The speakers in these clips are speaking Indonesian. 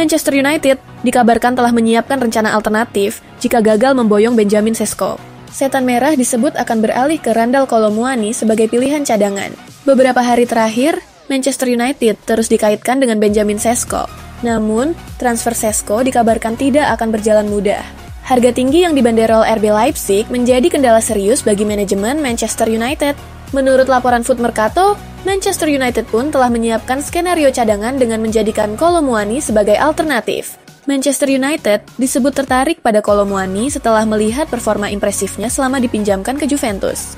Manchester United dikabarkan telah menyiapkan rencana alternatif jika gagal memboyong Benjamin Sesko. Setan Merah disebut akan beralih ke Randal Kolo Muani sebagai pilihan cadangan. Beberapa hari terakhir, Manchester United terus dikaitkan dengan Benjamin Sesko. Namun, transfer Sesko dikabarkan tidak akan berjalan mudah. Harga tinggi yang dibanderol RB Leipzig menjadi kendala serius bagi manajemen Manchester United. Menurut laporan Foot Mercato, Manchester United pun telah menyiapkan skenario cadangan dengan menjadikan Kolo Muani sebagai alternatif. Manchester United disebut tertarik pada Kolo Muani setelah melihat performa impresifnya selama dipinjamkan ke Juventus.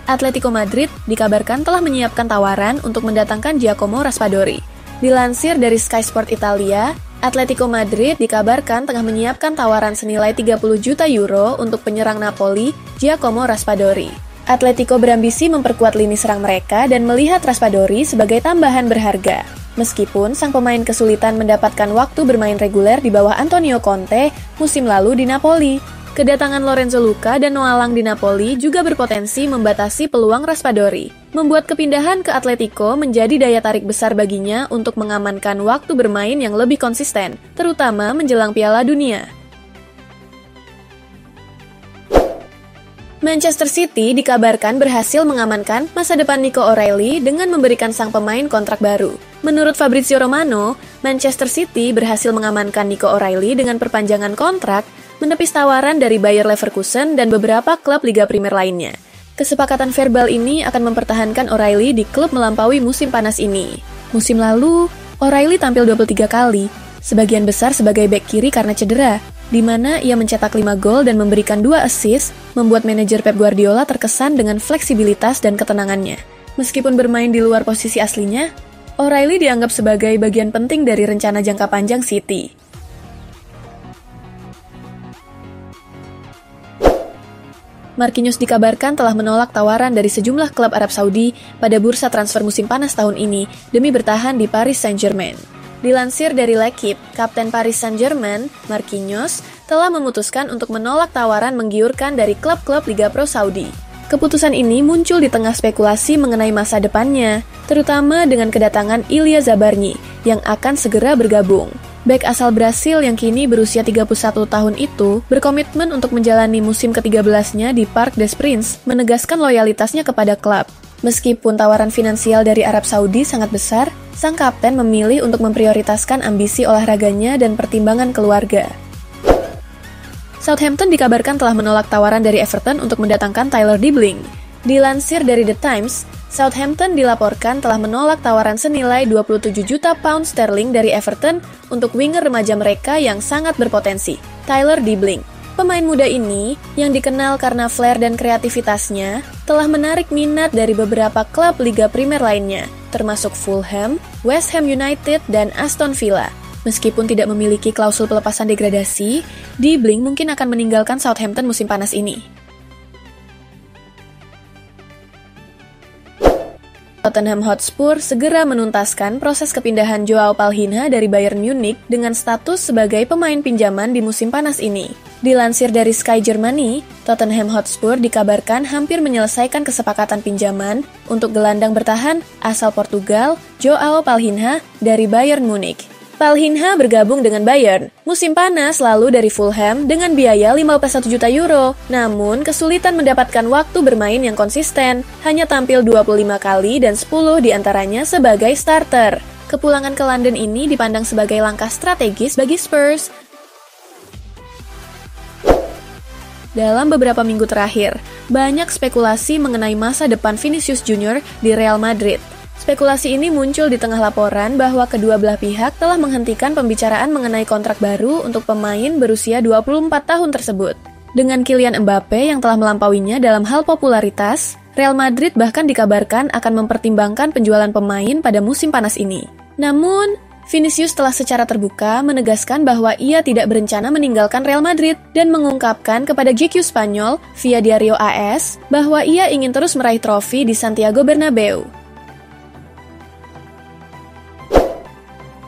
Atletico Madrid dikabarkan telah menyiapkan tawaran untuk mendatangkan Giacomo Raspadori. Dilansir dari Sky Sport Italia, Atletico Madrid dikabarkan tengah menyiapkan tawaran senilai 30 juta euro untuk penyerang Napoli, Giacomo Raspadori. Atletico berambisi memperkuat lini serang mereka dan melihat Raspadori sebagai tambahan berharga. Meskipun sang pemain kesulitan mendapatkan waktu bermain reguler di bawah Antonio Conte musim lalu di Napoli, kedatangan Lorenzo Luca dan Noah Lang di Napoli juga berpotensi membatasi peluang Raspadori, membuat kepindahan ke Atletico menjadi daya tarik besar baginya untuk mengamankan waktu bermain yang lebih konsisten, terutama menjelang Piala Dunia. Manchester City dikabarkan berhasil mengamankan masa depan Nico O'Reilly dengan memberikan sang pemain kontrak baru. Menurut Fabrizio Romano, Manchester City berhasil mengamankan Nico O'Reilly dengan perpanjangan kontrak, menepis tawaran dari Bayer Leverkusen dan beberapa klub Liga Primer lainnya. Kesepakatan verbal ini akan mempertahankan O'Reilly di klub melampaui musim panas ini. Musim lalu, O'Reilly tampil 23 kali, sebagian besar sebagai bek kiri karena cedera, di mana ia mencetak 5 gol dan memberikan 2 assist, membuat manajer Pep Guardiola terkesan dengan fleksibilitas dan ketenangannya. Meskipun bermain di luar posisi aslinya, O'Reilly dianggap sebagai bagian penting dari rencana jangka panjang City. Marquinhos dikabarkan telah menolak tawaran dari sejumlah klub Arab Saudi pada bursa transfer musim panas tahun ini demi bertahan di Paris Saint-Germain. Dilansir dari L'Equipe, Kapten Paris Saint-Germain, Marquinhos, telah memutuskan untuk menolak tawaran menggiurkan dari klub-klub Liga Pro Saudi. Keputusan ini muncul di tengah spekulasi mengenai masa depannya, terutama dengan kedatangan Ilya Zabarnyi yang akan segera bergabung. Bek asal Brasil yang kini berusia 31 tahun itu berkomitmen untuk menjalani musim ke-13-nya di Parc des Princes, menegaskan loyalitasnya kepada klub. Meskipun tawaran finansial dari Arab Saudi sangat besar, sang kapten memilih untuk memprioritaskan ambisi olahraganya dan pertimbangan keluarga. Southampton dikabarkan telah menolak tawaran dari Everton untuk mendatangkan Tyler Dibling. Dilansir dari The Times, Southampton dilaporkan telah menolak tawaran senilai 27 juta pound sterling dari Everton untuk winger remaja mereka yang sangat berpotensi, Tyler Dibling. Pemain muda ini, yang dikenal karena flair dan kreativitasnya, telah menarik minat dari beberapa klub Liga Primer lainnya, termasuk Fulham, West Ham United, dan Aston Villa. Meskipun tidak memiliki klausul pelepasan degradasi, Dibling mungkin akan meninggalkan Southampton musim panas ini. Tottenham Hotspur segera menuntaskan proses kepindahan Joao Palhinha dari Bayern Munich dengan status sebagai pemain pinjaman di musim panas ini. Dilansir dari Sky Germany, Tottenham Hotspur dikabarkan hampir menyelesaikan kesepakatan pinjaman untuk gelandang bertahan asal Portugal, Joao Palhinha dari Bayern Munich. Palhinha bergabung dengan Bayern musim panas lalu dari Fulham dengan biaya 51 juta euro. Namun, kesulitan mendapatkan waktu bermain yang konsisten, hanya tampil 25 kali dan 10 diantaranya sebagai starter. Kepulangan ke London ini dipandang sebagai langkah strategis bagi Spurs. Dalam beberapa minggu terakhir, banyak spekulasi mengenai masa depan Vinicius Junior di Real Madrid. Spekulasi ini muncul di tengah laporan bahwa kedua belah pihak telah menghentikan pembicaraan mengenai kontrak baru untuk pemain berusia 24 tahun tersebut. Dengan Kylian Mbappe yang telah melampauinya dalam hal popularitas, Real Madrid bahkan dikabarkan akan mempertimbangkan penjualan pemain pada musim panas ini. Namun, Vinicius telah secara terbuka menegaskan bahwa ia tidak berencana meninggalkan Real Madrid dan mengungkapkan kepada GQ Spanyol via Diario AS bahwa ia ingin terus meraih trofi di Santiago Bernabeu.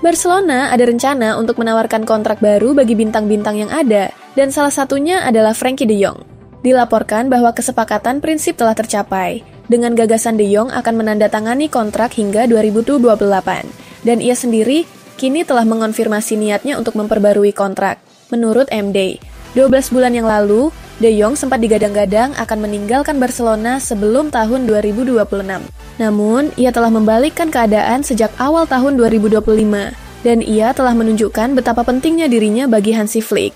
Barcelona ada rencana untuk menawarkan kontrak baru bagi bintang-bintang yang ada, dan salah satunya adalah Frenkie de Jong. Dilaporkan bahwa kesepakatan prinsip telah tercapai. Dengan gagasan De Jong akan menandatangani kontrak hingga 2028. Dan ia sendiri kini telah mengonfirmasi niatnya untuk memperbarui kontrak. Menurut MD, 12 bulan yang lalu, De Jong sempat digadang-gadang akan meninggalkan Barcelona sebelum tahun 2026. Namun, ia telah membalikkan keadaan sejak awal tahun 2025, dan ia telah menunjukkan betapa pentingnya dirinya bagi Hansi Flick.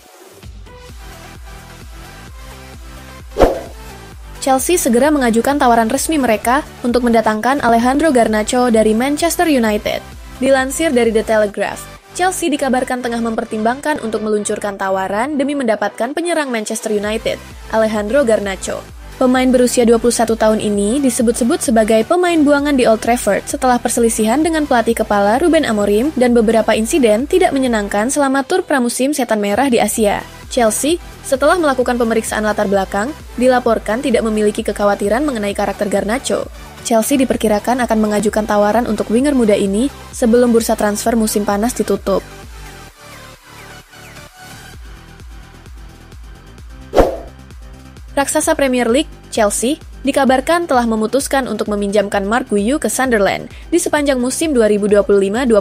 Chelsea segera mengajukan tawaran resmi mereka untuk mendatangkan Alejandro Garnacho dari Manchester United. Dilansir dari The Telegraph, Chelsea dikabarkan tengah mempertimbangkan untuk meluncurkan tawaran demi mendapatkan penyerang Manchester United, Alejandro Garnacho. Pemain berusia 21 tahun ini disebut-sebut sebagai pemain buangan di Old Trafford setelah perselisihan dengan pelatih kepala Ruben Amorim dan beberapa insiden tidak menyenangkan selama tur pramusim Setan Merah di Asia. Chelsea, setelah melakukan pemeriksaan latar belakang, dilaporkan tidak memiliki kekhawatiran mengenai karakter Garnacho. Chelsea diperkirakan akan mengajukan tawaran untuk winger muda ini sebelum bursa transfer musim panas ditutup. Raksasa Premier League, Chelsea, dikabarkan telah memutuskan untuk meminjamkan Marc Guiu ke Sunderland di sepanjang musim 2025-26.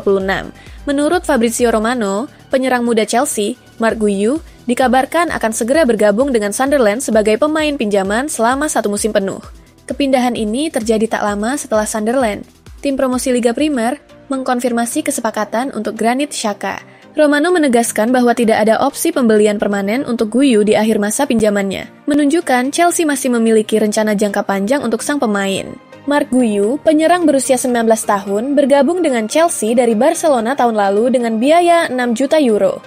Menurut Fabrizio Romano, penyerang muda Chelsea, Marc Guiu, dikabarkan akan segera bergabung dengan Sunderland sebagai pemain pinjaman selama 1 musim penuh. Kepindahan ini terjadi tak lama setelah Sunderland, tim promosi Liga Primer, mengkonfirmasi kesepakatan untuk Granit Xhaka. Romano menegaskan bahwa tidak ada opsi pembelian permanen untuk Guiu di akhir masa pinjamannya, menunjukkan Chelsea masih memiliki rencana jangka panjang untuk sang pemain. Marc Guiu, penyerang berusia 19 tahun, bergabung dengan Chelsea dari Barcelona tahun lalu dengan biaya 6 juta euro.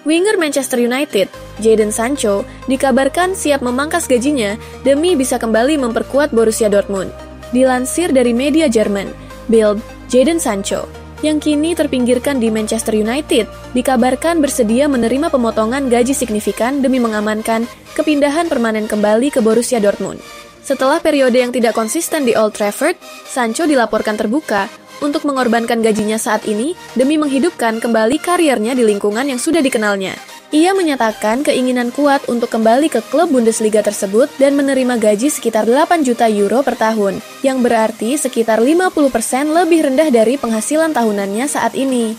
Winger Manchester United, Jadon Sancho, dikabarkan siap memangkas gajinya demi bisa kembali memperkuat Borussia Dortmund. Dilansir dari media Jerman, Bild, Jadon Sancho, yang kini terpinggirkan di Manchester United, dikabarkan bersedia menerima pemotongan gaji signifikan demi mengamankan kepindahan permanen kembali ke Borussia Dortmund. Setelah periode yang tidak konsisten di Old Trafford, Sancho dilaporkan terbuka untuk mengorbankan gajinya saat ini demi menghidupkan kembali karirnya di lingkungan yang sudah dikenalnya. Ia menyatakan keinginan kuat untuk kembali ke klub Bundesliga tersebut dan menerima gaji sekitar 8 juta euro per tahun, yang berarti sekitar 50% lebih rendah dari penghasilan tahunannya saat ini.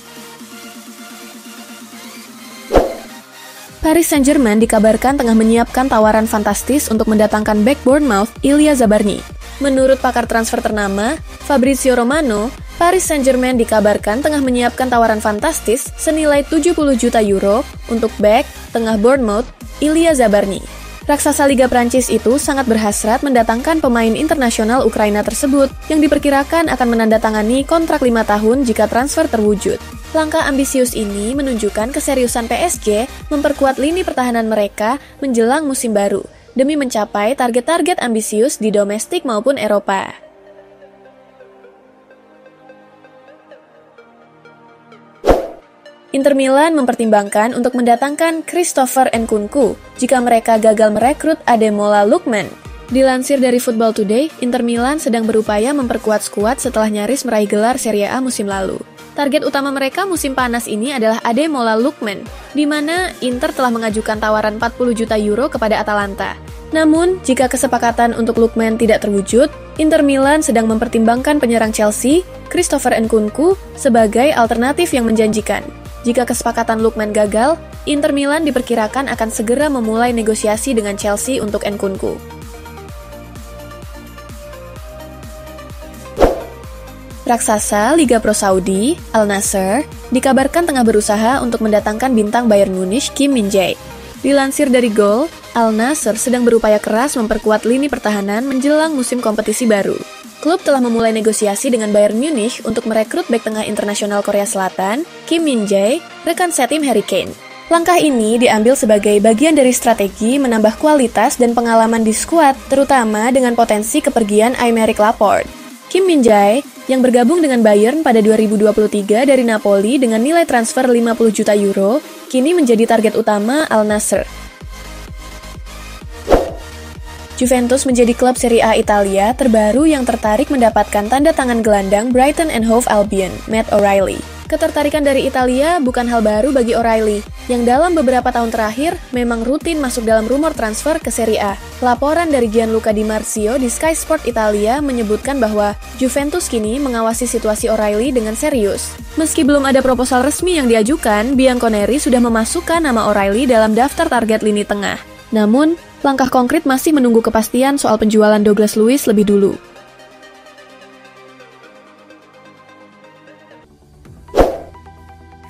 Paris Saint-Germain dikabarkan tengah menyiapkan tawaran fantastis untuk mendatangkan bek Bournemouth, Ilya Zabarny. Menurut pakar transfer ternama, Fabrizio Romano, Paris Saint-Germain dikabarkan tengah menyiapkan tawaran fantastis senilai 70 juta euro untuk bek tengah Bournemouth, Ilya Zabarny. Raksasa Liga Prancis itu sangat berhasrat mendatangkan pemain internasional Ukraina tersebut yang diperkirakan akan menandatangani kontrak 5 tahun jika transfer terwujud. Langkah ambisius ini menunjukkan keseriusan PSG memperkuat lini pertahanan mereka menjelang musim baru demi mencapai target-target ambisius di domestik maupun Eropa. Inter Milan mempertimbangkan untuk mendatangkan Christopher Nkunku jika mereka gagal merekrut Ademola Lookman. Dilansir dari Football Today, Inter Milan sedang berupaya memperkuat skuad setelah nyaris meraih gelar Serie A musim lalu. Target utama mereka musim panas ini adalah Ademola Lookman, di mana Inter telah mengajukan tawaran 40 juta euro kepada Atalanta. Namun, jika kesepakatan untuk Lookman tidak terwujud, Inter Milan sedang mempertimbangkan penyerang Chelsea, Christopher Nkunku, sebagai alternatif yang menjanjikan. Jika kesepakatan Lookman gagal, Inter Milan diperkirakan akan segera memulai negosiasi dengan Chelsea untuk Nkunku. Raksasa Liga Pro Saudi, Al Nassr, dikabarkan tengah berusaha untuk mendatangkan bintang Bayern Munich Kim Min-jae. Dilansir dari Goal, Al Nassr sedang berupaya keras memperkuat lini pertahanan menjelang musim kompetisi baru. Klub telah memulai negosiasi dengan Bayern Munich untuk merekrut bek tengah internasional Korea Selatan, Kim Min-jae, rekan setim Harry Kane. Langkah ini diambil sebagai bagian dari strategi menambah kualitas dan pengalaman di skuad, terutama dengan potensi kepergian Aymeric Laporte. Kim Min-jae, yang bergabung dengan Bayern pada 2023 dari Napoli dengan nilai transfer 50 juta euro, kini menjadi target utama Al Nassr. Juventus menjadi klub Serie A Italia terbaru yang tertarik mendapatkan tanda tangan gelandang Brighton and Hove Albion, Matt O'Reilly. Ketertarikan dari Italia bukan hal baru bagi O'Reilly, yang dalam beberapa tahun terakhir memang rutin masuk dalam rumor transfer ke Serie A. Laporan dari Gianluca Di Marzio di Sky Sport Italia menyebutkan bahwa Juventus kini mengawasi situasi O'Reilly dengan serius. Meski belum ada proposal resmi yang diajukan, Bianconeri sudah memasukkan nama O'Reilly dalam daftar target lini tengah. Namun, langkah konkret masih menunggu kepastian soal penjualan Douglas Luiz lebih dulu.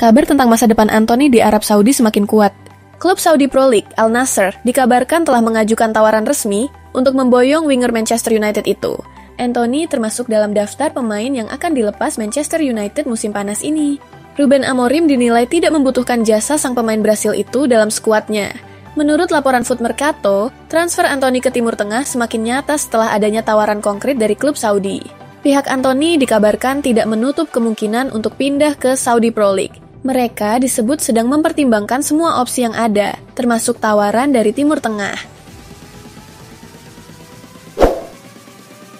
Kabar tentang masa depan Anthony di Arab Saudi semakin kuat. Klub Saudi Pro League, Al Nassr, dikabarkan telah mengajukan tawaran resmi untuk memboyong winger Manchester United itu. Anthony termasuk dalam daftar pemain yang akan dilepas Manchester United musim panas ini. Ruben Amorim dinilai tidak membutuhkan jasa sang pemain Brasil itu dalam skuadnya. Menurut laporan Foot Mercato, transfer Anthony ke Timur Tengah semakin nyata setelah adanya tawaran konkret dari klub Saudi. Pihak Anthony dikabarkan tidak menutup kemungkinan untuk pindah ke Saudi Pro League. Mereka disebut sedang mempertimbangkan semua opsi yang ada, termasuk tawaran dari Timur Tengah.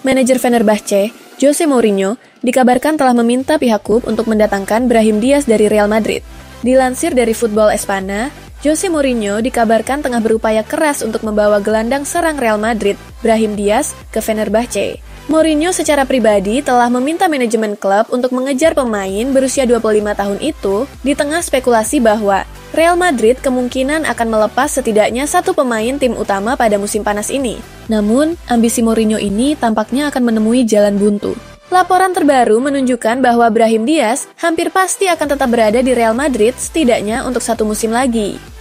Manajer Fenerbahce, Jose Mourinho, dikabarkan telah meminta pihak klub untuk mendatangkan Brahim Diaz dari Real Madrid. Dilansir dari Football Espana, Jose Mourinho dikabarkan tengah berupaya keras untuk membawa gelandang serang Real Madrid, Brahim Diaz, ke Fenerbahce. Mourinho secara pribadi telah meminta manajemen klub untuk mengejar pemain berusia 25 tahun itu di tengah spekulasi bahwa Real Madrid kemungkinan akan melepas setidaknya satu pemain tim utama pada musim panas ini. Namun, ambisi Mourinho ini tampaknya akan menemui jalan buntu. Laporan terbaru menunjukkan bahwa Brahim Diaz hampir pasti akan tetap berada di Real Madrid setidaknya untuk satu musim lagi.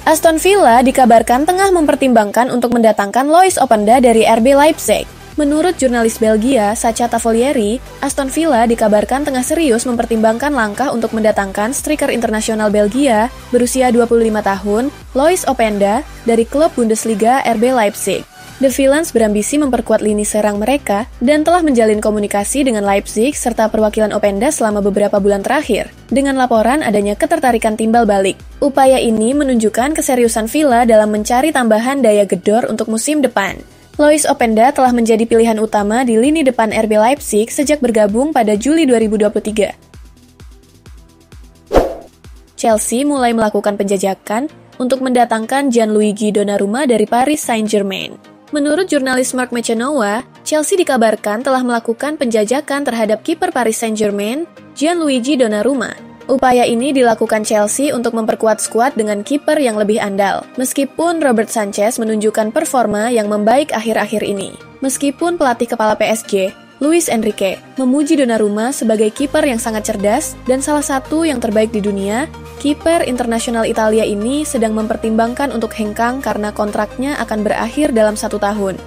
Aston Villa dikabarkan tengah mempertimbangkan untuk mendatangkan Lois Openda dari RB Leipzig. Menurut jurnalis Belgia, Sacha Tavolieri, Aston Villa dikabarkan tengah serius mempertimbangkan langkah untuk mendatangkan striker internasional Belgia berusia 25 tahun, Lois Openda, dari klub Bundesliga RB Leipzig. The Villains berambisi memperkuat lini serang mereka dan telah menjalin komunikasi dengan Leipzig serta perwakilan Openda selama beberapa bulan terakhir, dengan laporan adanya ketertarikan timbal balik. Upaya ini menunjukkan keseriusan Villa dalam mencari tambahan daya gedor untuk musim depan. Lois Openda telah menjadi pilihan utama di lini depan RB Leipzig sejak bergabung pada Juli 2023. Chelsea mulai melakukan penjajakan untuk mendatangkan Gianluigi Donnarumma dari Paris Saint-Germain. Menurut jurnalis Mark Mechenowa, Chelsea dikabarkan telah melakukan penjajakan terhadap kiper Paris Saint-Germain, Gianluigi Donnarumma. Upaya ini dilakukan Chelsea untuk memperkuat skuad dengan kiper yang lebih andal, meskipun Robert Sanchez menunjukkan performa yang membaik akhir-akhir ini. Meskipun pelatih kepala PSG, Luis Enrique, memuji Donnarumma sebagai kiper yang sangat cerdas dan salah satu yang terbaik di dunia, kiper internasional Italia ini sedang mempertimbangkan untuk hengkang karena kontraknya akan berakhir dalam 1 tahun.